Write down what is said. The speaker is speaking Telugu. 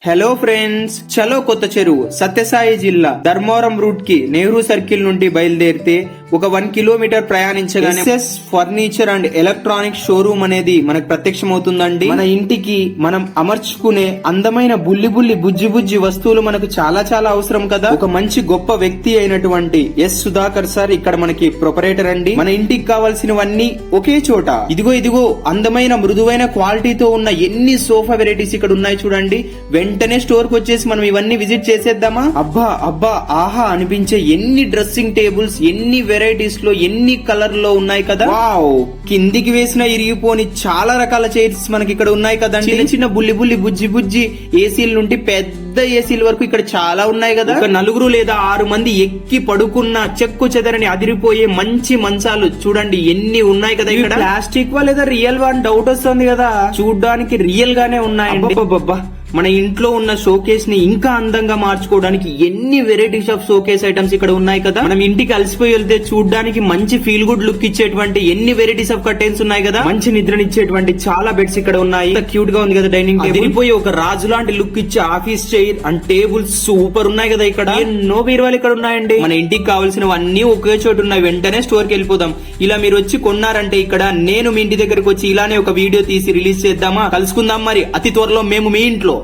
హలో ఫ్రెండ్స్, చలో కొత్త చెరువు సత్యసాయి జిల్లా ధర్మవరం రూట్ కి నెహ్రూ సర్కిల్ నుండి బయలుదేరితే ఒక 1 కిలోమీటర్ ప్రయాణించగానే SS furniture and electronic showroom అనేది మనకు ప్రత్యక్షమవుతుందండి. మన ఇంటికి మనం అమర్చుకునే అందమైన బుల్లి బుజ్జి వస్తువులు మనకు చాలా చాలా అవసరం కదా. ఒక మంచి గొప్ప వ్యక్తి అయినటువంటి ఎస్ సుధాకర్ సార్ ఇక్కడ మనకి ప్రొపరేటర్ అండి. మన ఇంటికి కావాల్సినవన్నీ ఒకే చోట ఇదిగో అందమైన మృదువైన క్వాలిటీతో ఉన్న ఎన్ని సోఫా వెరైటీస్ ఇక్కడ ఉన్నాయి చూడండి. వెంటనే స్టోర్ కు వచ్చేసి మనం ఇవన్నీ విజిట్ చేసేద్దామా. అబ్బా ఆహా అనిపించే ఎన్ని డ్రెస్సింగ్ టేబుల్స్, ఎన్ని వెరైటీస్ లో, ఎన్ని కలర్ లో ఉన్నాయి కదా. వావ్, కిందికి వేసిన ఇరిగిపోని చాలా రకాల చైర్స్ మనకి ఇక్కడ ఉన్నాయి కదండి. చిన్న బుల్లి బుజ్జి ఏసీల నుండి పెద్ద ఏసీల వరకు ఇక్కడ చాలా ఉన్నాయి కదా. ఒక 4 లేదా 6 మంది ఎక్కి పడుకున్న చెక్కు చెదరని అదిరిపోయే మంచి మంచాలు చూడండి ఎన్ని ఉన్నాయి కదా. ఇక్కడ ప్లాస్టిక్ వా లేదా రియల్ వా అని డౌట్ వస్తుంది కదా. చూడ్డానికి రియల్ గానే ఉన్నాయండి. మన ఇంట్లో ఉన్న షోకేస్ ని ఇంకా అందంగా మార్చుకోవడానికి ఎన్ని వెరైటీస్ ఆఫ్ షోకేస్ ఐటమ్స్ ఇక్కడ ఉన్నాయి కదా. మనం ఇంటికి అలసిపోయి వెళ్తే చూడడానికి మంచి ఫీల్ గుడ్ లుక్ ఇచ్చేటువంటి ఎన్ని వెరైటీస్ ఆఫ్ కర్టెన్స్ ఉన్నాయి కదా. మంచి నిద్రనిచ్చేటువంటి చాలా బెడ్స్ ఇక్కడ ఉన్నాయి. క్యూట్ గా ఉంది కదా డైనింగ్ టేబుల్. అదిరిపోయి ఒక రాజు లాంటి లుక్ ఇచ్చే office chair and tables super ఉన్నాయి కదా. ఇక్కడ ఎన్నో బీరువాలు ఇక్కడ ఉన్నాయండి. మన ఇంటికి కావాల్సినవన్నీ ఒకే చోటు ఉన్నాయి. వెంటనే స్టోర్ కి వెళ్ళిపోదాం. ఇలా మీరు వచ్చి కొన్నారంటే ఇక్కడ నేను మీ ఇంటి దగ్గరకు వచ్చి ఇలానే ఒక వీడియో తీసి రిలీజ్ చేద్దామా. కలుసుకుందాం మరి అతి త్వరలో మేము మీ ఇంట్లో.